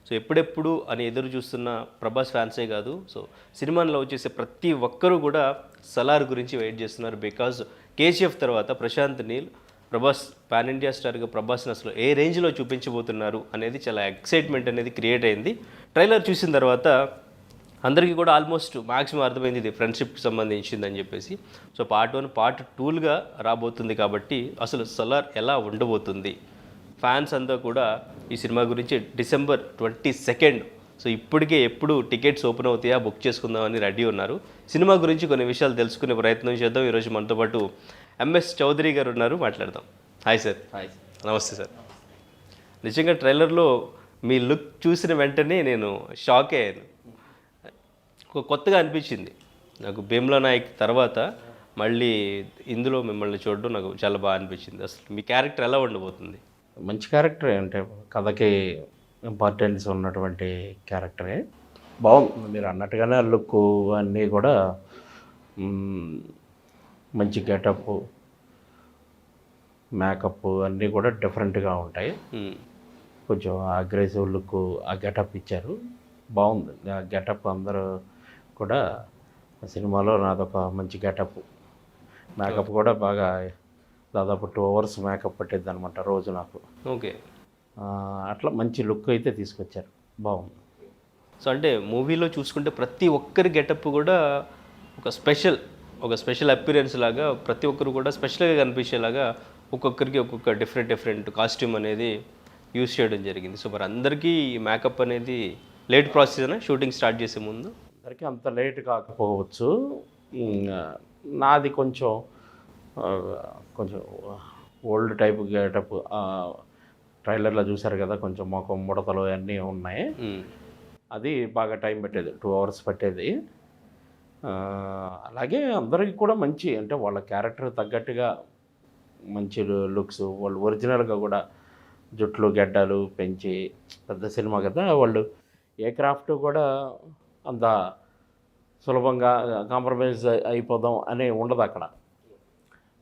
So ఎప్పుడెప్పుడు అని ఎదురు చూస్తున్న ప్రభాస్ ఫ్యాన్సే కాదు, సో సినిమాని లవ్ చేసే ప్రతి ఒక్కరూ కూడా సలార్ గురించి వెయిట్ చేస్తున్నారు. బికాజ్ కేజీఎఫ్ తర్వాత ప్రశాంత్ నీల్ ప్రభాస్ పాన్ ఇండియా స్టార్గా ప్రభాస్ని అసలు ఏ రేంజ్లో చూపించబోతున్నారు అనేది చాలా ఎక్సైట్మెంట్ అనేది క్రియేట్ అయింది. ట్రైలర్ చూసిన తర్వాత అందరికీ కూడా ఆల్మోస్ట్ మ్యాక్సిమం అర్థమైంది ఇది ఫ్రెండ్షిప్కి సంబంధించిందని చెప్పేసి. సో పార్ట్ 1 పార్ట్ 2గా రాబోతుంది కాబట్టి అసలు సలార్ ఎలా ఉండబోతుంది, ఫ్యాన్స్ అంతా కూడా ఈ సినిమా గురించి December 22 సో ఇప్పటికే ఎప్పుడు టికెట్స్ ఓపెన్ అవుతాయా బుక్ చేసుకుందామని రెడీ ఉన్నారు. సినిమా గురించి కొన్ని విషయాలు తెలుసుకునే ప్రయత్నం చేద్దాం. ఈరోజు మనతో పాటు ఎంఎస్ చౌదరి గారు ఉన్నారు, మాట్లాడదాం. Hi sir. హాయ్. నమస్తే సార్. నిజంగా ట్రైలర్లో మీ లుక్ చూసిన వెంటనే నేను షాక్ అయ్యాను. కొత్తగా అనిపించింది నాకు. భీమ్లా నాయక్ తర్వాత మళ్ళీ ఇందులో మిమ్మల్ని చూడడం నాకు చాలా బాగా అనిపించింది. అసలు మీ క్యారెక్టర్ ఎలా ఉండబోతుంది? మంచి క్యారెక్టరే, అంటే కథకి ఇంపార్టెన్స్ ఉన్నటువంటి క్యారెక్టరే. బాగుంది మీరు అన్నట్టుగానే. లుక్ అన్నీ కూడా మంచి గెటప్, మేకప్ అన్నీ కూడా డిఫరెంట్గా ఉంటాయి. కొంచెం అగ్రెసివ్ లుక్ ఆ గెటప్ ఇచ్చారు, బాగుంది. ఆ గెటప్ అందరూ కూడా సినిమాలో నాదొక మంచి గెటప్. మేకప్ కూడా బాగా దాదాపు 2 hours మేకప్ పట్టేది అనమాట రోజు నాకు. ఓకే. అట్లా మంచి లుక్ అయితే తీసుకొచ్చారు, బాగుంది. సో అంటే మూవీలో చూసుకుంటే ప్రతి ఒక్కరి గెటప్ కూడా ఒక స్పెషల్ అపిరెన్స్ లాగా, ప్రతి ఒక్కరు కూడా స్పెషల్గా కనిపించేలాగా ఒక్కొక్కరికి ఒక్కొక్క డిఫరెంట్ కాస్ట్యూమ్ అనేది యూజ్ చేయడం జరిగింది. సో మరి అందరికీ ఈ మేకప్ అనేది లేట్ ప్రాసెస్ అయినా షూటింగ్ స్టార్ట్ చేసే ముందు? అందరికీ అంత లేట్ కాకపోవచ్చు. నాది కొంచెం ఓల్డ్ టైప్ గెటప్. ట్రైలర్లో చూసారు కదా, కొంచెం మొఖం ముడతలు అన్నీ ఉన్నాయి. అది బాగా టైం పట్టేది, 2 hours పట్టేది. అలాగే అందరికీ కూడా మంచి, అంటే వాళ్ళ క్యారెక్టర్ తగ్గట్టుగా మంచి లుక్స్. వాళ్ళు ఒరిజినల్గా కూడా జుట్లు గెడ్డలు పెంచి, పెద్ద సినిమా కదా, వాళ్ళు ఏ క్రాఫ్ట్ కూడా అంత సులభంగా కాంప్రమైజ్ అయిపోదాం అని ఉండదు అక్కడ.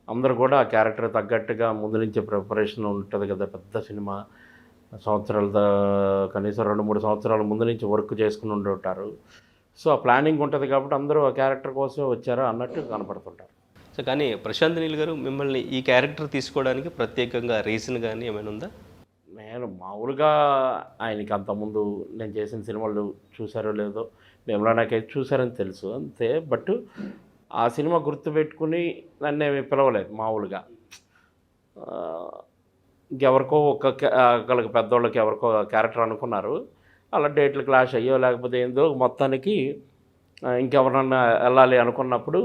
అందరూ కూడా ఆ క్యారెక్టర్ తగ్గట్టుగా ముందు నుంచే ప్రిపరేషన్ ఉంటుంది కదా. పెద్ద సినిమా సంవత్సరాల కనీసం 2-3 సంవత్సరాల ముందు నుంచి వర్క్ చేసుకుని ఉంటారు. సో ఆ ప్లానింగ్ ఉంటుంది కాబట్టి అందరూ ఆ క్యారెక్టర్ కోసం వచ్చారు అన్నట్టు కనపడుతుంటారు. సో కానీ ప్రశాంత్ నీల్ గారు మిమ్మల్ని ఈ క్యారెక్టర్ తీసుకోవడానికి ప్రత్యేకంగా రీజన్ కానీ ఏమైనా ఉందా? నేను మామూలుగా ఆయనకి అంతకుముందు నేను చేసిన సినిమాలు చూసారో లేదో, భీమ్లా నాకైతే చూసారని తెలుసు అంతే. బట్ ఆ సినిమా గుర్తుపెట్టుకుని నన్ను ఏమి పిలవలేదు మామూలుగా. ఇంకెవరికో ఒకళ్ళకి పెద్దవాళ్ళకి ఎవరికో క్యారెక్టర్ అనుకున్నారు. అలా డేట్లు క్లాష్ అయ్యో లేకపోతే ఏందో మొత్తానికి ఇంకెవరన్నా వెళ్ళాలి అనుకున్నప్పుడు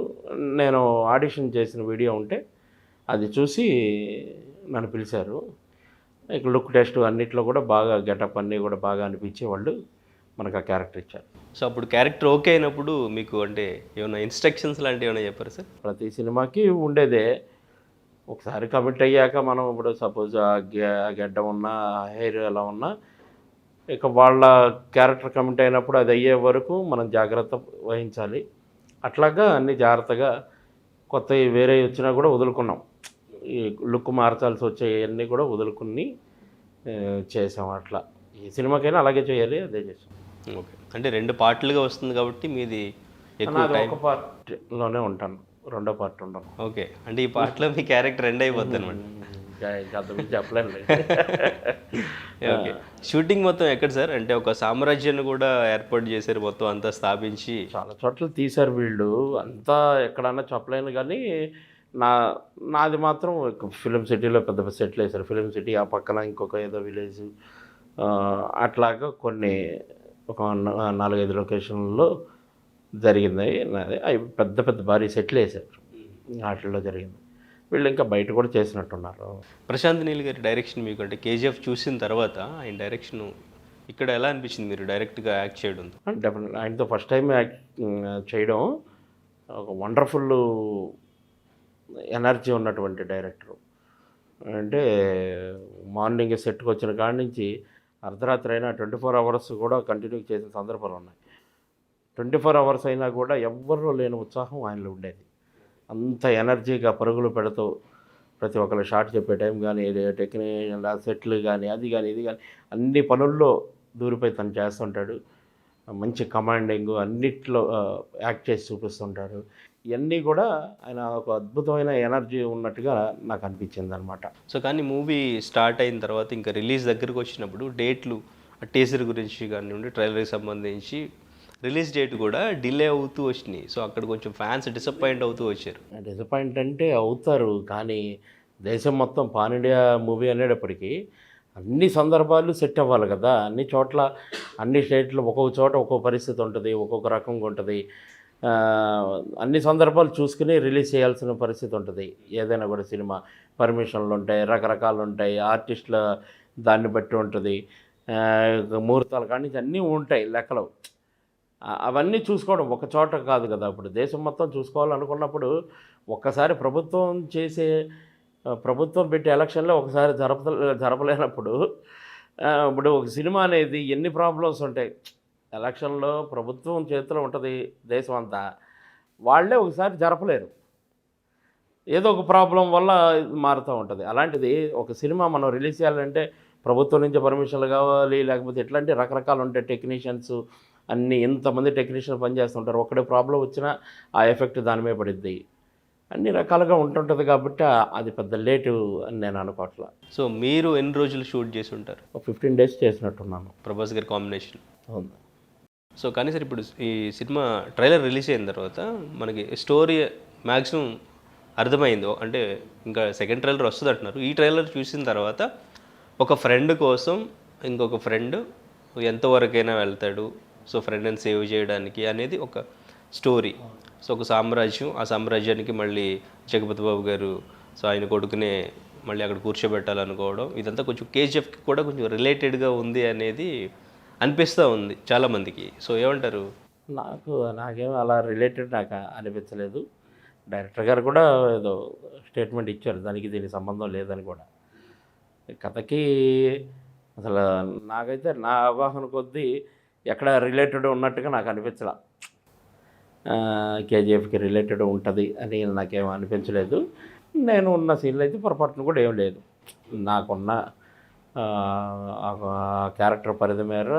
నేను ఆడిషన్ చేసిన వీడియో ఉంటే అది చూసి నన్ను పిలిచారు. ఇక లుక్ టెస్ట్ అన్నిట్లో కూడా బాగా గెటప్ అన్నీ కూడా బాగా అనిపించే వాళ్ళు మనకు ఆ క్యారెక్టర్ ఇచ్చారు. సో అప్పుడు క్యారెక్టర్ ఓకే అయినప్పుడు మీకు అంటే ఏమైనా ఇన్స్ట్రక్షన్స్ లాంటివి ఏమైనా చెప్పారు సార్? ప్రతి సినిమాకి ఉండేదే. ఒకసారి కమిట్ అయ్యాక మనం ఇప్పుడు సపోజ్ ఆ గెడ్డ ఉన్నా, ఆ హెయిర్ ఎలా ఉన్నా, ఇక వాళ్ళ క్యారెక్టర్ కమిట్ అయినప్పుడు అది అయ్యే వరకు మనం జాగ్రత్త వహించాలి. అట్లాగా అన్ని జాగ్రత్తగా కొత్తవి వేరే వచ్చినా కూడా వదులుకున్నాం. ఈ లుక్ మార్చాల్సి వచ్చేవన్నీ కూడా వదులుకుని చేసాం. అట్లా ఈ సినిమాకైనా అలాగే చేయాలి, అదే చేసాం. ఓకే. అంటే 2 పార్ట్లుగా వస్తుంది కాబట్టి మీది ఎక్కువ టైం. ఒక పార్ట్లోనే ఉంటాను, రెండో పార్ట్ ఉండను. ఓకే. అంటే ఈ పార్ట్లో మీ క్యారెక్టర్ ఎండ్ అయిపోద్ది అనమాట. చెప్పలేను. ఓకే. షూటింగ్ మొత్తం ఎక్కడ సార్? అంటే ఒక సామ్రాజ్యాన్ని కూడా ఏర్పాటు చేశారు, మొత్తం అంతా స్థాపించి చాలా చోట్ల తీశారు వీళ్ళు. అంతా ఎక్కడన్నా చెప్పలేను కానీ నాది మాత్రం ఫిలిం సిటీలో పెద్ద సెటిల్ వేశారు. ఫిలిం సిటీ ఆ పక్కన ఇంకొక ఏదో విలేజ్, అట్లాగా కొన్ని ఒక 4-5 లొకేషన్లలో జరిగింది. అవి పెద్ద భారీ సెటిల్ వేశారు, వాటిల్లో జరిగింది. వీళ్ళు ఇంకా బయట కూడా చేసినట్టున్నారు. ప్రశాంత్ నీల్ గారి డైరెక్షన్ మీకు అంటే కేజీఎఫ్ చూసిన తర్వాత ఆయన డైరెక్షన్ ఇక్కడ ఎలా అనిపించింది? మీరు డైరెక్ట్గా యాక్ట్ చేయడం డెఫినెట్ ఆయనతో ఫస్ట్ టైం యాక్ట్ చేయడం ఒక వండర్ఫుల్ ఎనర్జీ ఉన్నటువంటి డైరెక్టరు. అంటే మార్నింగ్ సెట్కి వచ్చిన కాడి నుంచి అర్ధరాత్రి అయినా 24 hours కూడా కంటిన్యూ చేసిన సందర్భాలు ఉన్నాయి. 24 hours అయినా కూడా ఎవ్వరూ లేని ఉత్సాహం ఆయనలో ఉండేది. అంత ఎనర్జీగా పరుగులు పెడుతూ ప్రతి ఒక్కరు షార్ట్ చెప్పే టైం కానీ, టెక్నీషియన్ సెట్లు కానీ, అది కానీ ఇది కానీ అన్ని పనుల్లో దూరిపై తను చేస్తుంటాడు. మంచి కమాండింగ్ అన్నిట్లో యాక్ట్ చేసి చూపిస్తుంటాడు. ఇవన్నీ కూడా ఆయన ఒక అద్భుతమైన ఎనర్జీ ఉన్నట్టుగా నాకు అనిపించింది అనమాట. సో కానీ మూవీ స్టార్ట్ అయిన తర్వాత ఇంకా రిలీజ్ దగ్గరకు వచ్చినప్పుడు డేట్లు టీజర్ గురించి కానివ్వండి ట్రైలర్కి సంబంధించి రిలీజ్ డేట్ కూడా డిలే అవుతూ వచ్చినాయి. సో అక్కడ కొంచెం ఫ్యాన్స్ డిసప్పాయింట్ అవుతూ వచ్చారు. డిసప్పాయింట్ అంటే అవుతారు, కానీ దేశం మొత్తం పాన్ ఇండియా మూవీ అనేటప్పటికీ అన్ని సందర్భాలు సెట్ అవ్వాలి కదా. అన్ని చోట్ల అన్ని స్టేట్లో ఒక్కొక్క చోట ఒక్కొక్క పరిస్థితి ఉంటుంది, ఒక్కొక్క రకంగా ఉంటుంది. అన్ని సందర్భాలు చూసుకుని రిలీజ్ చేయాల్సిన పరిస్థితి ఉంటుంది. ఏదైనా కూడా సినిమా పర్మిషన్లు ఉంటాయి, రకరకాలు ఉంటాయి, ఆర్టిస్టుల దాన్ని బట్టి ఉంటుంది, ముహూర్తాలు కానీ అన్నీ ఉంటాయి లెక్కలు. అవన్నీ చూసుకోవడం ఒక చోట కాదు కదా. ఇప్పుడు దేశం మొత్తం చూసుకోవాలనుకున్నప్పుడు ఒక్కసారి ప్రభుత్వం పెట్టే ఎలక్షన్లో ఒకసారి జరపలేనప్పుడు ఇప్పుడు ఒక సినిమా అనేది ఎన్ని ప్రాబ్లమ్స్ ఉంటాయి. ఎలక్షన్లో ప్రభుత్వం చేతిలో ఉంటుంది దేశం అంతా, వాళ్ళే ఒకసారి జరపలేరు, ఏదో ఒక ప్రాబ్లం వల్ల మారుతూ ఉంటుంది. అలాంటిది ఒక సినిమా మనం రిలీజ్ చేయాలంటే ప్రభుత్వం నుంచి పర్మిషన్లు కావాలి, లేకపోతే ఎట్లాంటి రకరకాలు ఉంటాయి. టెక్నీషియన్స్ అన్నీ ఎంతమంది టెక్నీషియన్ పనిచేస్తుంటారు, ఒక్కడే ప్రాబ్లం వచ్చినా ఆ ఎఫెక్ట్ దాని మీద పడుద్ది. అన్ని రకాలుగా ఉంటుంటుంది కాబట్టి అది పెద్ద లేటు అని నేను అనుకోవట్లా. సో మీరు ఎన్ని రోజులు షూట్ చేసి ఉంటారు? 15 days చేసినట్టున్నాను. ప్రభాస్ గారి కాంబినేషన్. అవును. సో కానీ సార్ ఇప్పుడు ఈ సినిమా ట్రైలర్ రిలీజ్ అయిన తర్వాత మనకి స్టోరీ మ్యాక్సిమం అర్థమైంది. అంటే ఇంకా సెకండ్ ట్రైలర్ వస్తుంది అంటున్నారు. ఈ ట్రైలర్ చూసిన తర్వాత ఒక ఫ్రెండ్ కోసం ఇంకొక ఫ్రెండ్ ఎంతవరకైనా వెళ్తాడు, సో ఫ్రెండ్ని సేవ్ చేయడానికి అనేది ఒక స్టోరీ. సో ఒక సామ్రాజ్యం, ఆ సామ్రాజ్యానికి మళ్ళీ జగపతి బాబు గారు సో ఆయన కొడుకునే మళ్ళీ అక్కడ కూర్చోబెట్టాలనుకోవడం, ఇదంతా కొంచెం కేజీఎఫ్కి కూడా కొంచెం రిలేటెడ్గా ఉంది అనేది అనిపిస్తూ ఉంది చాలామందికి. సో ఏమంటారు? నాకేం అలా రిలేటెడ్ నాకు అనిపించలేదు. డైరెక్టర్ గారు కూడా ఏదో స్టేట్మెంట్ ఇచ్చారు, దానికి దీనికి సంబంధం లేదని కూడా. కథకి అసలు నాకైతే నా అవగాహన కొద్దీ ఎక్కడ రిలేటెడ్ ఉన్నట్టుగా నాకు అనిపించలా. కేజీఎఫ్కి రిలేటెడ్ ఉంటుంది అని నాకేం అనిపించలేదు. నేను ఉన్న సీన్లు అయితే పొరపాటును కూడా ఏం లేదు. నాకున్న క్యారెక్టర్ పరిధి మేర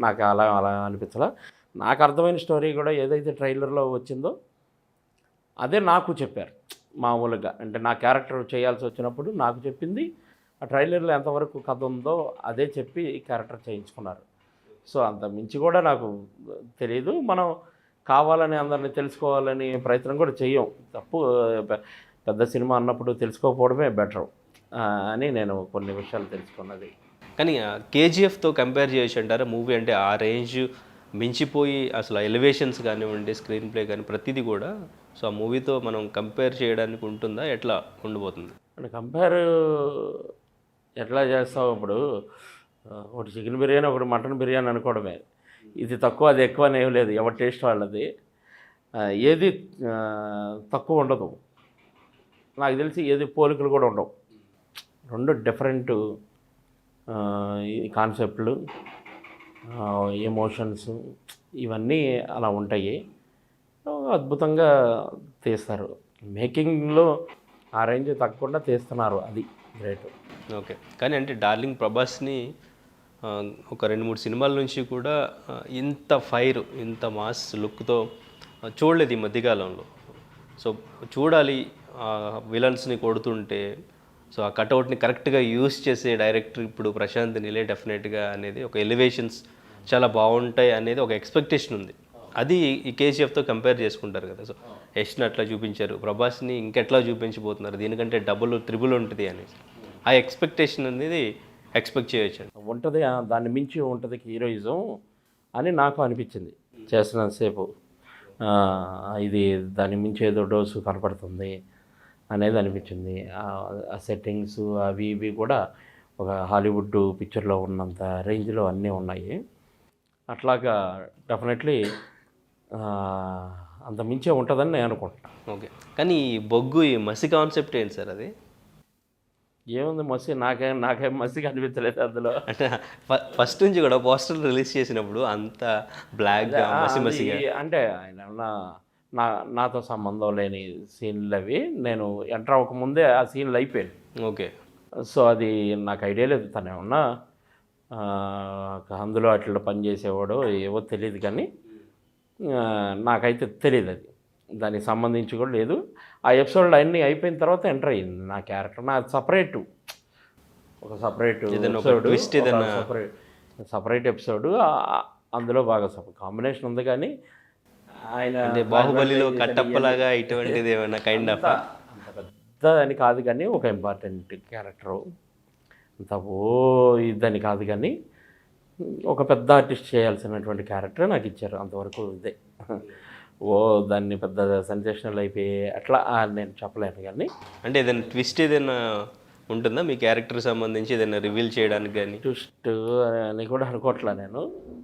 నాకు అలా అనిపించలా. నాకు అర్థమైన స్టోరీ కూడా ఏదైతే ట్రైలర్లో వచ్చిందో అదే నాకు చెప్పారు మామూలుగా. అంటే నా క్యారెక్టర్ చేయాల్సి వచ్చినప్పుడు నాకు చెప్పింది ఆ ట్రైలర్లో ఎంతవరకు కథ ఉందో అదే చెప్పి క్యారెక్టర్ చేయించుకున్నారు. సో అంత మించి కూడా నాకు తెలియదు. మనం కావాలని అందరిని తెలుసుకోవాలని ప్రయత్నం కూడా చెయ్యం. తప్పు, పెద్ద సినిమా అన్నప్పుడు తెలుసుకోకపోవడమే బెటర్ అని నేను కొన్ని విషయాలు తెలుసుకున్నది. కానీ కేజీఎఫ్తో కంపేర్ చేయొచ్చు అంటారా మూవీ? అంటే ఆ రేంజ్ మించిపోయి అసలు ఎలివేషన్స్ కానివ్వండి, స్క్రీన్ ప్లే కానీ ప్రతిదీ కూడా సో ఆ మూవీతో మనం కంపేర్ చేయడానికి ఉంటుందా, ఎట్లా ఉండబోతుంది? అంటే కంపేర్ ఎట్లా చేస్తావు? ఇప్పుడు ఒకటి చికెన్ బిర్యానీ, ఒకటి మటన్ బిర్యానీ అనుకోవడమే. ఇది తక్కువ అది ఎక్కువ అనేవి లేదు, ఎవరి టేస్ట్ వాళ్ళది. ఏది తక్కువ ఉండదు, నాకు తెలిసి ఏది పోలికలు కూడా ఉండవు. రెండు డిఫరెంట్ కాన్సెప్ట్లు, ఎమోషన్స్ ఇవన్నీ అలా ఉంటాయి. అద్భుతంగా తీస్తారు. మేకింగ్లో ఆ రేంజ్ తగ్గకుండా తీస్తున్నారు, అది గ్రేట్. ఓకే. కానీ అంటే డార్లింగ్ ప్రభాస్ని ఒక 2-3 సినిమాల నుంచి కూడా ఇంత ఫైర్, ఇంత మాస్ లుక్తో చూడలేదు ఈ మధ్యకాలంలో. సో చూడాలి విలన్స్ని కొడుతుంటే, సో ఆ కట్అవుట్ని కరెక్ట్గా యూస్ చేసే డైరెక్టర్ ఇప్పుడు ప్రశాంత్ నీలే డెఫినెట్గా అనేది ఒక ఎలివేషన్స్ చాలా బాగుంటాయి అనేది ఒక ఎక్స్పెక్టేషన్ ఉంది. అది ఈ కేజీఎఫ్తో కంపేర్ చేసుకుంటారు కదా. సో యష్ని అట్లా చూపించారు, ప్రభాస్ని ఇంకెట్లా చూపించబోతున్నారు, దీనికంటే డబుల్ త్రిబుల్ ఉంటుంది అనేసి ఆ ఎక్స్పెక్టేషన్ అనేది ఎక్స్పెక్ట్ చేయొచ్చు. ఉంటుంది, దాన్ని మించి ఉంటుంది హీరోయిజం అని నాకు అనిపించింది చేస్తున్నంతసేపు. ఇది దాన్ని మించి ఏదో డోసు కనపడుతుంది అనేది అనిపించింది. ఆ సెట్టింగ్స్ అవి ఇవి కూడా ఒక హాలీవుడ్ పిక్చర్లో ఉన్నంత రేంజ్లో అన్నీ ఉన్నాయి. అట్లాగా డెఫినెట్లీ అంత మించే ఉంటుందని నేను అనుకుంటున్నాను. ఓకే. కానీ ఈ బొగ్గు, ఈ మసి కాన్సెప్ట్ ఏంటి సార్? అది ఏముంది మసి? నాకేం మసిగా అనిపించలేదు అందులో. అంటే ఫస్ట్ నుంచి కూడా పోస్టర్ రిలీజ్ చేసినప్పుడు అంత బ్లాక్గా మసిగా, అంటే ఆయన నాతో సంబంధం లేని సీన్లు అవి. నేను ఎంటర్ అవ్వకముందే ఆ సీన్లు అయిపోయాను. ఓకే. సో అది నాకు ఐడియా లేదు తను ఏమన్నా అందులో అట్లా పనిచేసేవాడో ఏవో తెలియదు కానీ నాకైతే తెలియదు అది, దానికి సంబంధించి కూడా లేదు. ఆ ఎపిసోడ్లు అన్నీ అయిపోయిన తర్వాత ఎంటర్ అయ్యింది నా క్యారెక్టర్, నా సపరేటు ఒక సపరేట్ ఎపిసోడ్, సపరేట్ ఎపిసోడ్. అందులో బాగా కాంబినేషన్ ఉంది కానీ ఆయన బాహుబలిలో కట్టప్పలాగా ఇటువంటిది ఏమైనా కైండ్ ఆఫ్ అంత పెద్ద అని కాదు కానీ ఒక ఇంపార్టెంట్ క్యారెక్టరు, అంత ఇదని కాదు కానీ ఒక పెద్ద ఆర్టిస్ట్ చేయాల్సినటువంటి క్యారెక్టర్ నాకు ఇచ్చారు. అంతవరకు ఇదే, దాన్ని పెద్ద సెన్సేషనల్ అయిపోయి అట్లా నేను చెప్పలేను కానీ. అంటే ఏదైనా ట్విస్ట్ ఏదైనా ఉంటుందా మీ క్యారెక్టర్ సంబంధించి, ఏదైనా రివీల్ చేయడానికి కానీ? ట్విస్ట్ అని కూడా అనుకోవట్లా నేను,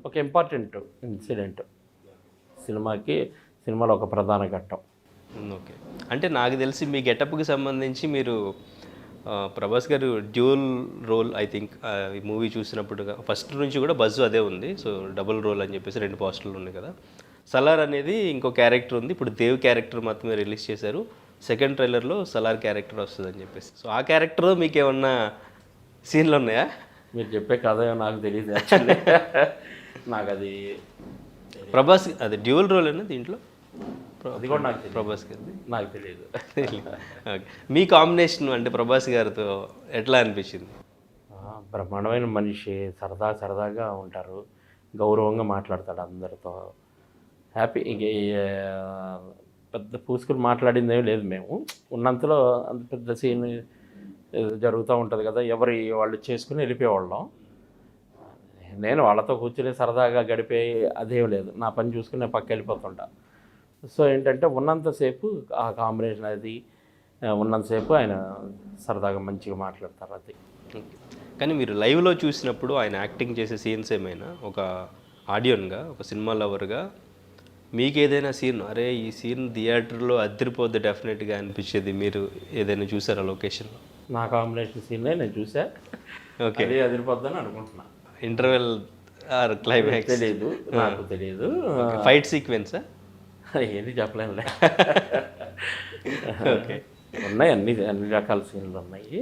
ఒక ఇంపార్టెంట్ ఇన్సిడెంట్ సినిమాలో ఒక ప్రధాన ఘట్టం. ఓకే, అంటే నాకు తెలిసి మీ గెటప్కి సంబంధించి మీరు ప్రభాస్ గారు డ్యూల్ రోల్ ఐ థింక్ ఈ మూవీ చూసినప్పుడు ఫస్ట్ నుంచి కూడా బజ్ అదే ఉంది. సో డబుల్ రోల్ అని చెప్పేసి 2 పోస్టర్లు ఉన్నాయి కదా. సలార్ అనేది ఇంకో క్యారెక్టర్ ఉంది, ఇప్పుడు దేవ్ క్యారెక్టర్ మాత్రమే రిలీజ్ చేశారు. సెకండ్ ట్రైలర్లో సలార్ క్యారెక్టర్ వస్తుందని చెప్పేసి, సో ఆ క్యారెక్టర్లో మీకు ఏమన్నా సీన్లు ఉన్నాయా? మీరు చెప్పే కథ నాకు తెలియదు యాక్చువల్లీ. నాకు అది ప్రభాస్ అది డ్యూల్ రోల్ అయినా దీంట్లో అది కూడా నాకు ప్రభాస్ గారిది నాకు తెలియదు. ఓకే, మీ కాంబినేషన్ అంటే ప్రభాస్ గారితో ఎట్లా అనిపించింది? బ్రహ్మాండమైన మనిషి, సరదాగా ఉంటారు, గౌరవంగా మాట్లాడతాడు అందరితో, హ్యాపీ. ఇంక పెద్ద పూసుకుని మాట్లాడింది ఏమీ లేదు. మేము ఉన్నంతలో అంత పెద్ద సీన్ జరుగుతూ ఉంటుంది కదా, వాళ్ళు చేసుకుని వెళ్ళిపోయేవాళ్ళం. నేను వాళ్ళతో కూర్చుని సరదాగా గడిపే అదేం లేదు, నా పని చూసుకుని నేను పక్క వెళ్ళిపోతుంటా. సో ఏంటంటే ఉన్నంతసేపు ఆ కాంబినేషన్ అది ఉన్నంతసేపు ఆయన సరదాగా మంచిగా మాట్లాడతారు అది. కానీ మీరు లైవ్లో చూసినప్పుడు ఆయన యాక్టింగ్ చేసే సీన్స్ ఏమైనా ఒక ఆడియన్గా, ఒక సినిమా లవర్గా మీకు ఏదైనా సీన్ అరే ఈ సీన్ థియేటర్లో అదిరిపోద్ది డెఫినెట్గా అనిపించేది మీరు ఏదైనా చూసారా లొకేషన్లో? నా కాంబినేషన్ సీన్నే నేను చూసా. ఓకే, అది అదిరిపోద్దని అనుకుంటున్నా. ఇంటర్వెల్ ఆర్ క్లైమాక్స్ తెలియదు, నాకు తెలియదు. ఫైట్ సీక్వెన్సా? ఏది చెప్పలేనులే. ఓకే, ఉన్నాయి అన్ని రకాల సీన్లు ఉన్నాయి.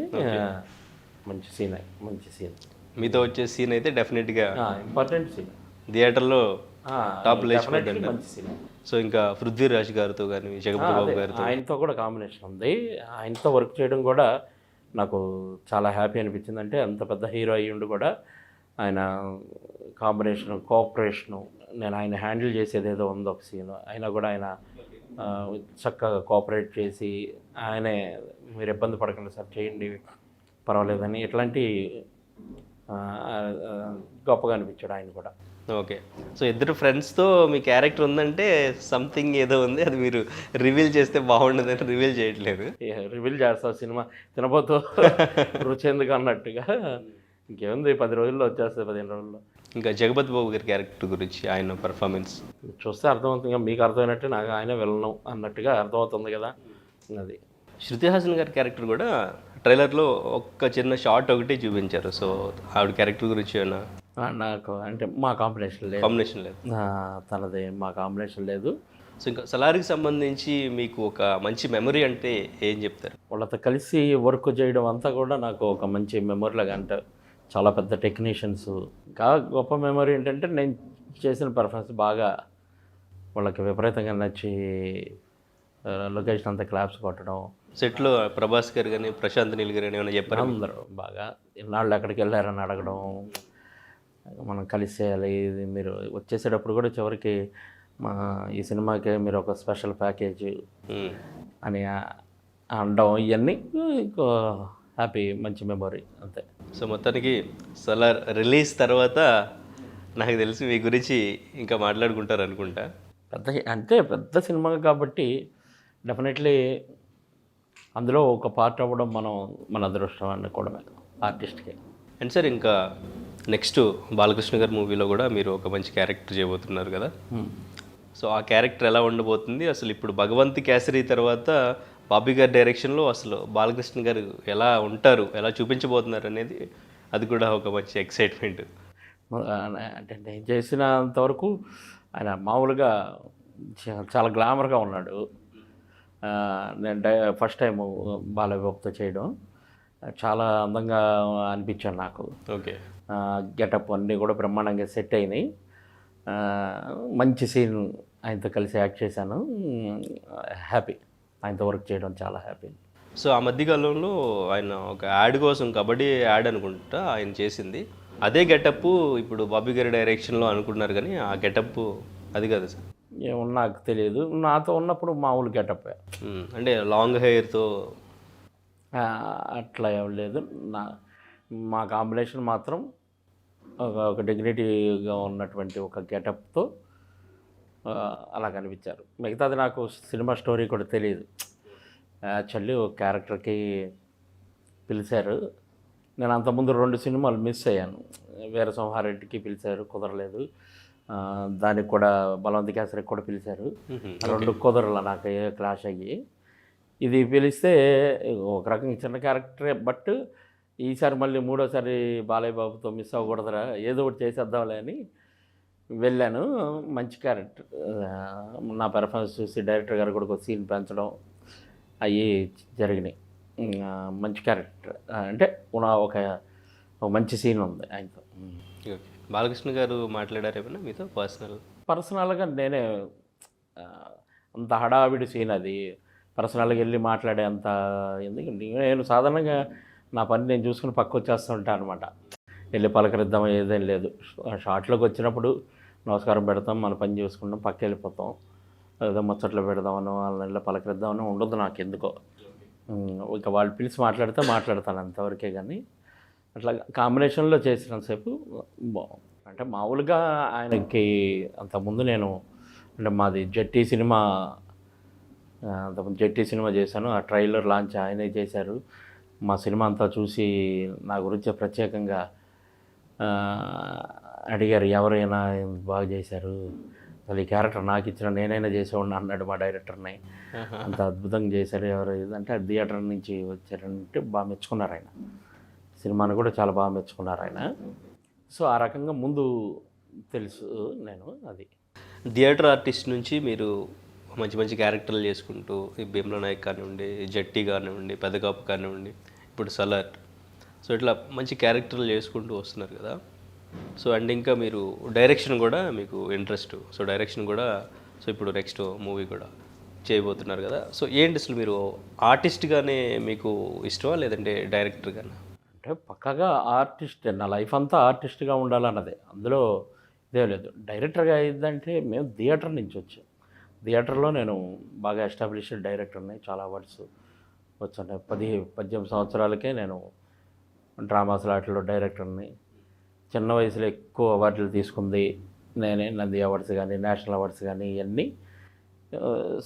మంచి సీన్ మీతో వచ్చే సీన్ అయితే డెఫినెట్గా ఇంపార్టెంట్ సీన్, థియేటర్లో టాప్ లేచిపోద్దండి. మంచి సీన్. సో ఇంకా పృథ్వీరాజ్ గారితో కానీ జగపతి బాబు గారితో, ఆయనతో కూడా కాంబినేషన్ ఉంది. ఆయనతో వర్క్ చేయడం కూడా నాకు చాలా హ్యాపీ అనిపించింది. అంటే అంత పెద్ద హీరో అయ్యిండు కూడా ఆయన కాంబినేషను, కోఆపరేషను, నేను ఆయన హ్యాండిల్ చేసేది ఏదో ఉంది ఒక సీన్, అయినా కూడా ఆయన చక్కగా కోఆపరేట్ చేసి ఆయనే మీరు ఇబ్బంది పడకండి సార్ చేయండి పర్వాలేదని, ఇట్లాంటి గొప్పగా అనిపించాడు ఆయన కూడా. ఓకే, సో ఇద్దరు ఫ్రెండ్స్తో మీ క్యారెక్టర్ ఉందంటే సంథింగ్ ఏదో ఉంది, అది మీరు రివీల్ చేస్తే బాగుండదని రివీల్ చేయట్లేదు. రివీల్ చేస్తావు సినిమా తినబోతూ రుచేందుకు అన్నట్టుగా. ఇంకేముంది, 10 రోజుల్లో వచ్చేస్తుంది, 15 రోజుల్లో. ఇంకా జగపతి బాబు గారి క్యారెక్టర్ గురించి ఆయన పర్ఫార్మెన్స్ చూస్తే అర్థమవుతుంది, మీకు అర్థమైనట్టు నాకు ఆయన వెళ్ళను అన్నట్టుగా అర్థమవుతుంది కదా. అది శృతి హాసన్ గారి క్యారెక్టర్ కూడా ట్రైలర్లో ఒక్క చిన్న షార్ట్ ఒకటి చూపించారు. సో ఆవిడ క్యారెక్టర్ గురించి ఏమైనా? నాకు అంటే మా కాంబినేషన్ లేదు, తనది మా కాంబినేషన్ లేదు. సో ఇంకా సలార్కి సంబంధించి మీకు ఒక మంచి మెమరీ అంటే ఏం చెప్తారు? వాళ్ళతో కలిసి వర్క్ చేయడం అంతా కూడా నాకు ఒక మంచి మెమరీలాగా, అంటే చాలా పెద్ద టెక్నీషియన్స్. ఇంకా గొప్ప మెమరీ ఏంటంటే నేను చేసిన పర్ఫార్మెన్స్ బాగా వాళ్ళకి విపరీతంగా నచ్చి లొకేషన్ అంతా క్లాప్స్ కొట్టడం. సెట్లో ప్రభాస్ గారు కానీ ప్రశాంత్ నీల్ గారు ఏమైనా చెప్పారు? అందరూ బాగా ఇన్నాళ్ళు ఎక్కడికి వెళ్ళారని అడగడం, మనం కలిసి చేయాలి, మీరు వచ్చేసేటప్పుడు కూడా చివరికి ఈ సినిమాకి మీరు ఒక స్పెషల్ ప్యాకేజ్ అని అనడం, ఇవన్నీ హ్యాపీ మంచి మెమొరీ అంతే. సో మొత్తానికి సలార్ రిలీజ్ తర్వాత నాకు తెలిసి మీ గురించి ఇంకా మాట్లాడుకుంటారు అనుకుంటా. పెద్ద సినిమా కాబట్టి డెఫినెట్లీ అందులో ఒక పార్ట్ అవ్వడం మన అదృష్టం అనుకోవడమే ఆర్టిస్ట్కి. అండ్ సార్ ఇంకా నెక్స్ట్ బాలకృష్ణ గారి మూవీలో కూడా మీరు ఒక మంచి క్యారెక్టర్ చేయబోతున్నారు కదా. సో ఆ క్యారెక్టర్ ఎలా ఉండబోతుంది, అసలు ఇప్పుడు భగవంత్ కేసరి తర్వాత బాబీ గారి డైరెక్షన్లో అసలు బాలకృష్ణ గారు ఎలా ఉంటారు, ఎలా చూపించబోతున్నారు అనేది అది కూడా ఒక మంచి ఎక్సైట్మెంట్. అంటే నేను చేసినంతవరకు ఆయన మామూలుగా చాలా గ్లామర్గా ఉన్నాడు. నేను ఫస్ట్ టైం బాలబాబుతో చేయడం, చాలా అందంగా అనిపించాడు నాకు. ఓకే. గెటప్ అన్నీ కూడా బ్రహ్మాండంగా సెట్ అయినాయి. ఆ, మంచి సీన్ ఆయనతో కలిసి యాక్ట్ చేశాను. హ్యాపీ, ఆయనతో వర్క్ చేయడం చాలా హ్యాపీ. సో ఆ మధ్యకాలంలో ఆయన ఒక యాడ్ కోసం, కబడ్డీ యాడ్ అనుకుంటా ఆయన చేసింది. అదే గెటప్ ఇప్పుడు బాబీ గారి డైరెక్షన్లో అనుకుంటున్నారు, కానీ ఆ గెటప్ అది కదా సార్. ఏమో నాకు తెలియదు, నాతో ఉన్నప్పుడు మామూలు గెటప్. అంటే లాంగ్ హెయిర్తో. అట్లా ఏం లేదు. మా కాంబినేషన్ మాత్రం ఒక డిగ్నిటీగా ఉన్నటువంటి ఒక గెటప్తో అలా కనిపించారు. మిగతాది నాకు సినిమా స్టోరీ కూడా తెలియదు. యాక్చువల్లీ ఒక క్యారెక్టర్కి పిలిచారు. నేను అంతకుముందు 2 సినిమాలు మిస్ అయ్యాను. వీర సంహారెడ్డికి పిలిచారు, కుదరలేదు. దానికి కూడా బలవంత కేసరికి కూడా పిలిచారు. 2 కుదరల నాకు క్లాష్ అయ్యి. ఇది పిలిస్తే ఒక రకంగా చిన్న క్యారెక్టరే, బట్ ఈసారి మళ్ళీ 3వసారి బాలయ్య బాబుతో మిస్ అవ్వకూడదురా, ఏదో ఒకటి చేసేద్దాంలే అని వెళ్ళాను. మంచి క్యారెక్టర్. నా పెర్ఫార్మెన్స్ చూసి డైరెక్టర్ గారు కూడా ఒక సీన్ పెంచడం అవి జరిగినాయి. మంచి క్యారెక్టర్ అంటే ఒక మంచి సీన్ ఉంది ఆయనతో. ఓకే. బాలకృష్ణ గారు మాట్లాడారు ఏమన్నా మీతో పర్సనల్గా నేనే అంత హడావిడి సీన్ అది. పర్సనల్గా వెళ్ళి మాట్లాడే అంత ఎందుకు, నేను సాధారణంగా నా పని నేను చూసుకుని పక్క వచ్చేస్తూ ఉంటాను అనమాట. వెళ్ళి పలకరిద్దాం ఏదేం లేదు. షార్ట్లోకి వచ్చినప్పుడు నమస్కారం పెడతాం, మన పని చూసుకుంటాం, పక్క వెళ్ళిపోతాం. ఏదో ముచ్చట్లు పెడదామనో వాళ్ళ పలకరిద్దామనో ఉండదు నాకు ఎందుకో. ఇక వాళ్ళు పిలిచి మాట్లాడితే మాట్లాడతాను అంతవరకే. కానీ అట్లా కాంబినేషన్లో చేసినంతసేపు అంటే మామూలుగా ఆయనకి అంతకుముందు నేను అంటే మాది జట్టి సినిమా, అంతకుముందు జట్టి సినిమా చేశాను. ఆ ట్రైలర్ లాంచ్ ఆయనే చేశారు. మా సినిమా అంతా చూసి నా గురించి ప్రత్యేకంగా అడిగారు, ఎవరైనా బాగా చేశారు, అసలు ఈ క్యారెక్టర్ నాకు ఇచ్చిన నేనైనా చేసేవాడిని అన్నాడు మా డైరెక్టర్ని. అంత అద్భుతంగా చేశారు ఎవరు అంటే థియేటర్ నుంచి వచ్చారంటే బాగా మెచ్చుకున్నారు ఆయన. సినిమాను కూడా చాలా బాగా మెచ్చుకున్నారు ఆయన. సో ఆ రకంగా ముందు తెలుసు నేను. అది థియేటర్ ఆర్టిస్ట్ నుంచి మీరు మంచి మంచి క్యారెక్టర్లు చేసుకుంటూ ఈ భీమ్లా నాయక్ కానివ్వండి, జట్టి కానివ్వండి, పెదకాపు కానివ్వండి, ఇప్పుడు సలార్, సో ఇట్లా మంచి క్యారెక్టర్లు చేసుకుంటూ వస్తున్నారు కదా. సో అండ్ ఇంకా మీరు డైరెక్షన్ కూడా మీకు ఇంట్రెస్ట్, సో డైరెక్షన్ కూడా, సో ఇప్పుడు నెక్స్ట్ మూవీ కూడా చేయబోతున్నారు కదా. సో ఏంటి అసలు మీరు ఆర్టిస్ట్గానే మీకు ఇష్టమా లేదంటే డైరెక్టర్గానే? అంటే పక్కగా ఆర్టిస్ట్, నా లైఫ్ అంతా ఆర్టిస్ట్గా ఉండాలన్నదే, అందులో ఇదే లేదు. డైరెక్టర్గా అయిందంటే మేము థియేటర్ నుంచి వచ్చాం. థియేటర్లో నేను బాగా ఎస్టాబ్లిష్డ్ డైరెక్టర్ని, చాలా అవార్డ్స్ వచ్చాను. 18 సంవత్సరాలకే నేను డ్రామాస్ వాటిలో డైరెక్టర్ని. చిన్న వయసులో ఎక్కువ అవార్డులు తీసుకుంది నేనే. నంది అవార్డ్స్ కానీ, నేషనల్ అవార్డ్స్ కానీ ఇవన్నీ.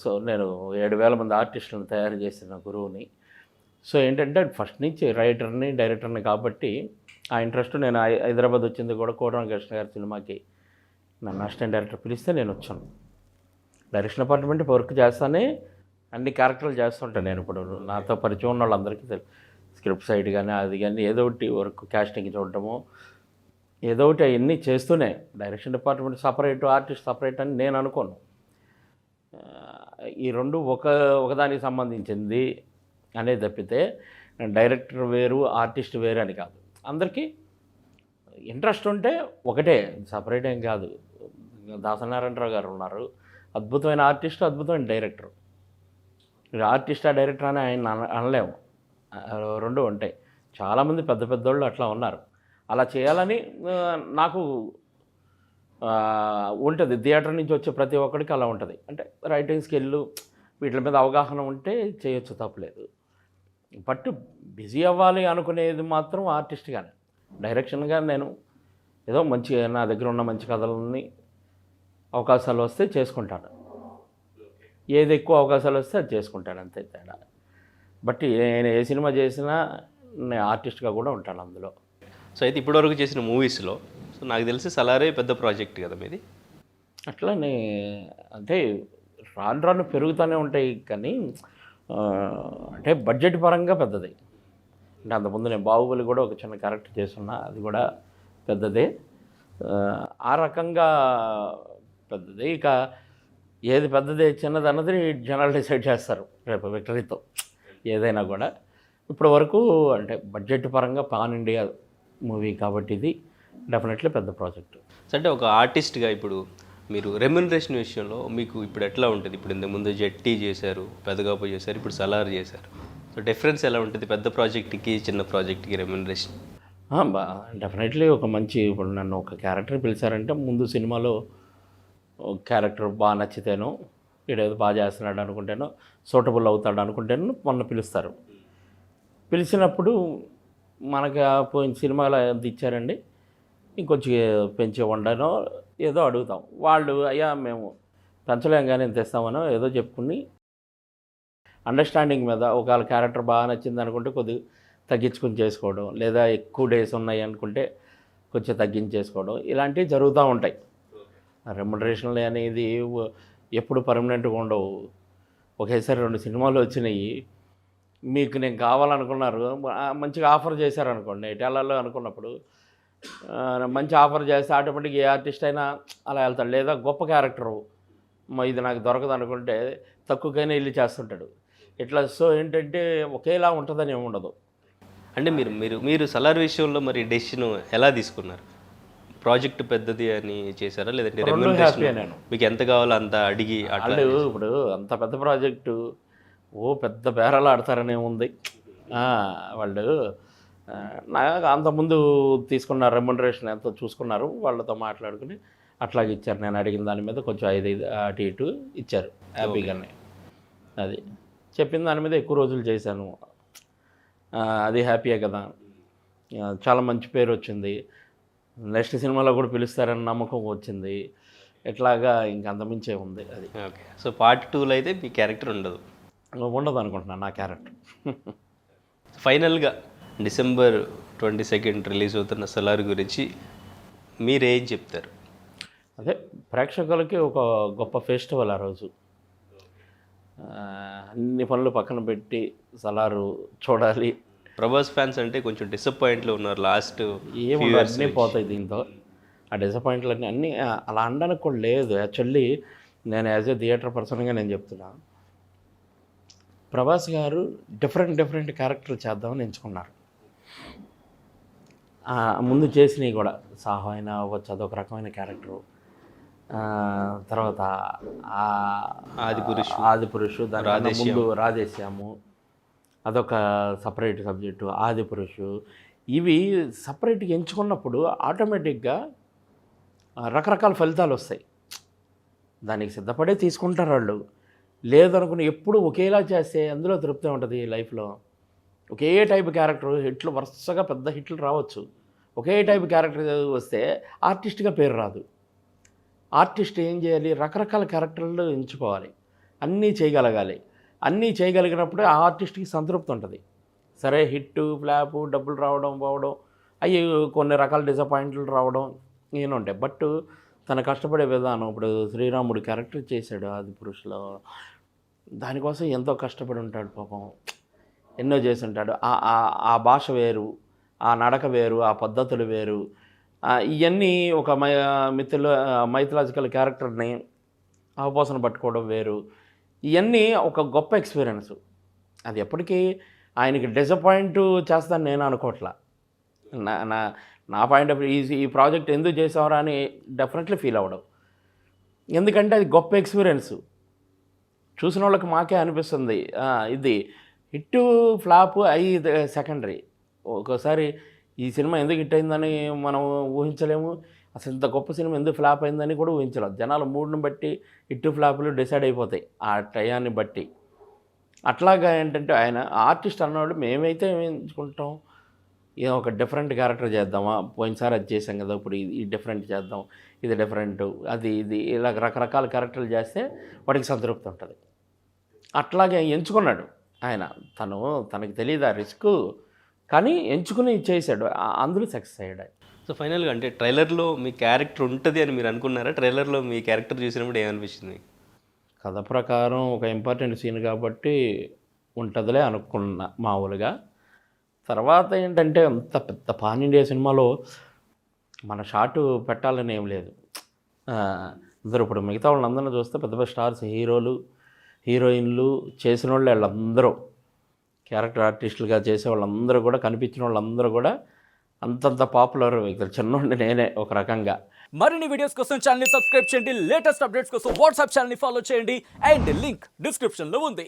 సో నేను 7,000 మంది ఆర్టిస్టులను తయారు చేసిన గురువుని. సో ఏంటంటే ఫస్ట్ నుంచి రైటర్ని, డైరెక్టర్ని కాబట్టి ఆ ఇంట్రెస్ట్. నేను హైదరాబాద్ వచ్చింది కూడా కోటరామ కృష్ణ గారి సినిమాకి నన్ను అసిస్టెంట్ డైరెక్టర్ పిలిస్తే నేను వచ్చాను. డైరెక్షన్ డిపార్ట్మెంట్ వర్క్ చేస్తానే అన్ని క్యారెక్టర్లు చేస్తుంటాను నేను. ఇప్పుడు నాతో పరిచయం ఉన్న వాళ్ళందరికీ తెలుసు. స్క్రిప్ట్ సైడ్ కానీ అది కానీ ఏదో ఒకటి వర్క్, క్యాస్టింగ్ చూడటము, ఏదో ఒకటి అవన్నీ చేస్తూనే. Direction department separate, artist separate అని నేను అనుకోను. ఈ రెండు ఒకదానికి సంబంధించింది అనేది తప్పితే డైరెక్టర్ వేరు, ఆర్టిస్ట్ వేరు అని కాదు. అందరికీ ఇంట్రెస్ట్ ఉంటే ఒకటే, సపరేట్ ఏం కాదు. దాసనారాయణరావు గారు ఉన్నారు, అద్భుతమైన ఆర్టిస్ట్, అద్భుతమైన డైరెక్టర్. ఆర్టిస్ట్ ఆ డైరెక్టర్ అని ఆయన అనలేము, రెండు ఉంటాయి. చాలామంది పెద్ద పెద్దోళ్ళు అట్లా ఉన్నారు. అలా చేయాలని నాకు ఉంటుంది. థియేటర్ నుంచి వచ్చే ప్రతి ఒక్కరికి అలా ఉంటుంది. అంటే రైటింగ్ స్కిల్ వీటి మీద అవగాహన ఉంటే చేయొచ్చు, తప్పలేదు. బట్ బిజీ అవ్వాలి అనుకునేది మాత్రం ఆర్టిస్ట్గానే. డైరెక్షన్గా నేను ఏదో మంచి, నా దగ్గర ఉన్న మంచి కథలని అవకాశాలు వస్తే చేసుకుంటాను. ఏది ఎక్కువ అవకాశాలు వస్తే అది చేసుకుంటాను, అంతే తేడా. బట్ నేను ఏ సినిమా చేసినా నేను ఆర్టిస్ట్గా కూడా ఉంటాను అందులో. సో అయితే ఇప్పటివరకు చేసిన మూవీస్లో సో నాకు తెలిసి సలారే పెద్ద ప్రాజెక్ట్ కదా మీది. అట్లానే అంటే రాను పెరుగుతూనే ఉంటాయి, కానీ అంటే బడ్జెట్ పరంగా పెద్దది. అంటే అంతకుముందు నేను బాహుబలి కూడా ఒక చిన్న క్యారెక్టర్ చేస్తున్నా, అది కూడా పెద్దదే. ఆ రకంగా పెద్దది. ఇక ఏది పెద్దది చిన్నది అన్నది జనాలు డిసైడ్ చేస్తారు రేపు విక్టరీతో. ఏదైనా కూడా ఇప్పటి వరకు అంటే బడ్జెట్ పరంగా పాన్ ఇండియా మూవీ కాబట్టి ఇది డెఫినెట్లీ పెద్ద ప్రాజెక్ట్. సో అంటే ఒక ఆర్టిస్ట్గా ఇప్పుడు మీరు రెమ్యునరేషన్ విషయంలో మీకు ఇప్పుడు ఎట్లా ఉంటుంది? ఇప్పుడు ఇంతకుముందు జెట్టి చేశారు, పెద్దగాపు చేశారు, ఇప్పుడు సలార్ చేశారు. సో డిఫరెన్స్ ఎలా ఉంటుంది పెద్ద ప్రాజెక్ట్కి చిన్న ప్రాజెక్ట్కి రెమ్యునరేషన్? డెఫినెట్లీ ఒక మంచి, ఇప్పుడు నన్ను ఒక క్యారెక్టర్ పిలిచారంటే ముందు సినిమాలో క్యారెక్టర్ బాగా నచ్చితేనో, వీడేదో బాగా చేస్తున్నాడు అనుకుంటేనో, సూటబుల్ అవుతాడు అనుకుంటేనో మొన్న పిలుస్తారు. పిలిచినప్పుడు మనకు పోయిన సినిమాలో ఎంత ఇచ్చారండి, ఇంకొంచెం పెంచి వండనో ఏదో అడుగుతాం. వాళ్ళు అయ్యా మేము పెంచలేం కానీ ఎంత ఇస్తామనో ఏదో చెప్పుకుని అండర్స్టాండింగ్ మీద ఒకవేళ క్యారెక్టర్ బాగా నచ్చింది అనుకుంటే కొద్దిగా తగ్గించుకుని చేసుకోవడం, లేదా ఎక్కువ డేస్ ఉన్నాయి అనుకుంటే కొంచెం తగ్గించేసుకోవడం, ఇలాంటివి జరుగుతూ ఉంటాయి. రెమ్యునరేషన్లు అనేది ఎప్పుడు పర్మనెంట్గా ఉండవు. ఒకేసారి 2 సినిమాలు వచ్చినాయి, మీకు నేను కావాలనుకున్నారు, మంచిగా ఆఫర్ చేశారనుకోండి, ఎటాలలో అనుకున్నప్పుడు మంచి ఆఫర్ చేస్తే ఆటోమేటిక్ ఏ ఆర్టిస్ట్ అయినా అలా వెళ్తాడు. లేదా గొప్ప క్యారెక్టరు ఇది నాకు దొరకదు అనుకుంటే తక్కువకైనా వెళ్ళి చేస్తుంటాడు. ఇట్లా సో ఏంటంటే ఒకేలా ఉంటుందని ఏమి ఉండదు. అంటే మీరు మీరు మీరు సలార్ విషయంలో మరి డెసిషన్ ఎలా తీసుకున్నారు? ప్రాజెక్ట్ పెద్దది అని చేశారా, లేదంటే రెమ్యునరేషన్ నేను మీకు ఎంత కావాలో అంత అడిగి అట్లా? వాళ్ళు ఇప్పుడు అంత పెద్ద ప్రాజెక్టు పెద్ద బేరాలు ఆడతారనే ఉంది. వాళ్ళు నాకు అంతకుముందు తీసుకున్న రెమ్యునరేషన్ ఎంతో చూసుకున్నారు, వాళ్ళతో మాట్లాడుకుని అట్లాగే ఇచ్చారు. నేను అడిగిన దాని మీద కొంచెం 5 అటు ఇటు ఇచ్చారు హ్యాపీగానే. అది చెప్పిన దాని మీద ఎక్కువ రోజులు చేశాను, అది హ్యాపీయే కదా. చాలా మంచి పేరు వచ్చింది, నెక్స్ట్ సినిమాలో కూడా పిలుస్తారని నమ్మకం వచ్చింది. ఇట్లాగా ఇంకంతమించే ఉంది అది. ఓకే, సో పార్ట్ 2లో అయితే మీ క్యారెక్టర్ ఉండదు అనుకుంటున్నాను నా క్యారెక్టర్. ఫైనల్గా December 22 రిలీజ్ అవుతున్న సలార్ గురించి మీరేం చెప్తారు? అదే ప్రేక్షకులకి ఒక గొప్ప ఫెస్టివల్ ఆ రోజు. అన్ని పనులు పక్కన పెట్టి సలారు చూడాలి. ప్రభాస్ ఫ్యాన్స్ అంటే కొంచెం డిసప్పాయింట్లో ఉన్నారు లాస్ట్. అన్నీ పోతాయి దీంతో. ఆ డిసప్పాయింట్లన్నీ అన్నీ అలా అనడానికి కూడా లేదు. యాక్చువల్లీ నేను యాజ్ ఏ థియేటర్ పర్సన్గా నేను చెప్తున్నా, ప్రభాస్ గారు డిఫరెంట్ క్యారెక్టర్ చేద్దామని ఎంచుకున్నారు. ముందు చేసినవి కూడా సాహో అయినా అవ్వచ్చు, అదొక రకమైన క్యారెక్టరు. తర్వాత ఆదిపురుషు, దాని ముందు రాధేశ్యాము, అదొక సపరేట్ సబ్జెక్టు. ఆదిపురుషు, ఇవి సపరేట్గా ఎంచుకున్నప్పుడు ఆటోమేటిక్గా రకరకాల ఫలితాలు వస్తాయి. దానికి సిద్ధపడే తీసుకుంటారు వాళ్ళు. లేదనుకుని ఎప్పుడు ఒకేలా చేస్తే అందులో తృప్తి ఉంటుంది లైఫ్లో. ఒకే టైప్ క్యారెక్టర్ హిట్లు వరుసగా పెద్ద హిట్లు రావచ్చు, ఒకే టైప్ క్యారెక్టర్ వస్తే ఆర్టిస్ట్గా పేరు రాదు. ఆర్టిస్ట్ ఏం చేయాలి, రకరకాల క్యారెక్టర్లు ఎంచుకోవాలి, అన్నీ చేయగలగాలి. అన్నీ చేయగలిగినప్పుడే ఆ ఆర్టిస్ట్కి సంతృప్తి ఉంటుంది. సరే హిట్టు ఫ్లాపు డబ్బులు రావడం పోవడం అవి కొన్ని రకాల డిసప్పాయింట్లు రావడం ఈయన ఉంటాయి. బట్ తన కష్టపడే విధానం, ఇప్పుడు శ్రీరాముడు క్యారెక్టర్ చేశాడు ఆదిపురుషులో, దానికోసం ఎంతో కష్టపడి ఉంటాడు పాపం, ఎన్నో చేసి ఉంటాడు. ఆ భాష వేరు, ఆ నడక వేరు, ఆ పద్ధతులు వేరు. ఇవన్నీ ఒక మైథలాజికల్ క్యారెక్టర్ని అవపోసన పట్టుకోవడం వేరు. ఇవన్నీ ఒక గొప్ప ఎక్స్పీరియన్స్. అది ఎప్పటికీ ఆయనకి డిసప్పాయింట్ చేస్తాను నేను అనుకోవట్లా. నా పాయింట్ ఆఫ్ ఈ ప్రాజెక్ట్ ఎందుకు చేసావరా అని డెఫినెట్లీ ఫీల్ అవ్వడం. ఎందుకంటే అది గొప్ప ఎక్స్పీరియన్స్. చూసిన వాళ్ళకి మాకే అనిపిస్తుంది ఇది హిట్ ఫ్లాప్ అయ్యి సెకండరీ. ఒక్కోసారి ఈ సినిమా ఎందుకు హిట్ అయిందని మనం ఊహించలేము, అసలు ఇంత గొప్ప సినిమా ఎందుకు ఫ్లాప్ అయిందని కూడా ఊహించలేము. జనాల మూడ్ని బట్టి హిట్ ఫ్లాపులు డిసైడ్ అయిపోతాయి ఆ టయాన్ని బట్టి. అట్లాగా ఏంటంటే ఆయన ఆర్టిస్ట్ అన్నవాళ్ళు మేమైతే ఎంచుకుంటాం, ఏదో ఒక డిఫరెంట్ క్యారెక్టర్ చేద్దామా, పోయినసారి అది చేసాం కదా, ఇప్పుడు ఇది డిఫరెంట్ చేద్దాం, ఇది డిఫరెంట్, ఇది ఇలా రకరకాల క్యారెక్టర్లు చేస్తే వాడికి సంతృప్తి ఉంటుంది. అట్లాగే ఎంచుకున్నాడు ఆయన. తనకి తెలియదు ఆ రిస్క్, కానీ ఎంచుకుని చేశాడు, అందులో సక్సెస్ అయ్యాడు. సో ఫైనల్గా అంటే ట్రైలర్లో మీ క్యారెక్టర్ ఉంటుంది అని మీరు అనుకున్నారా? ట్రైలర్లో మీ క్యారెక్టర్ చూసినప్పుడు ఏమనిపించింది? కథ ప్రకారం ఒక ఇంపార్టెంట్ సీన్ కాబట్టి ఉంటుందిలే అనుకున్నా మామూలుగా. తర్వాత ఏంటంటే అంత పెద్ద పాన్ ఇండియా సినిమాలో మన షాటు పెట్టాలని ఏం లేదు. అందరూ ఇప్పుడు మిగతా వాళ్ళందరినీ చూస్తే పెద్ద పెద్ద స్టార్స్, హీరోలు, హీరోయిన్లు చేసిన వాళ్ళు వాళ్ళందరూ క్యారెక్టర్ ఆర్టిస్టులుగా చేసే వాళ్ళందరూ కూడా, కనిపించిన వాళ్ళందరూ కూడా అంతంత పాపులర్ వ్యక్తులు. చిన్నోండి నేనే ఒక రకంగా. మరిన్ని వీడియోస్ కోసం ఛానల్ ని సబ్స్క్రైబ్ చేయండి, లేటెస్ట్ అప్డేట్స్ కోసం వాట్సాప్ ఛానల్ ని ఫాలో చేయండి అండ్ లింక్ డిస్క్రిప్షన్ లో ఉంది.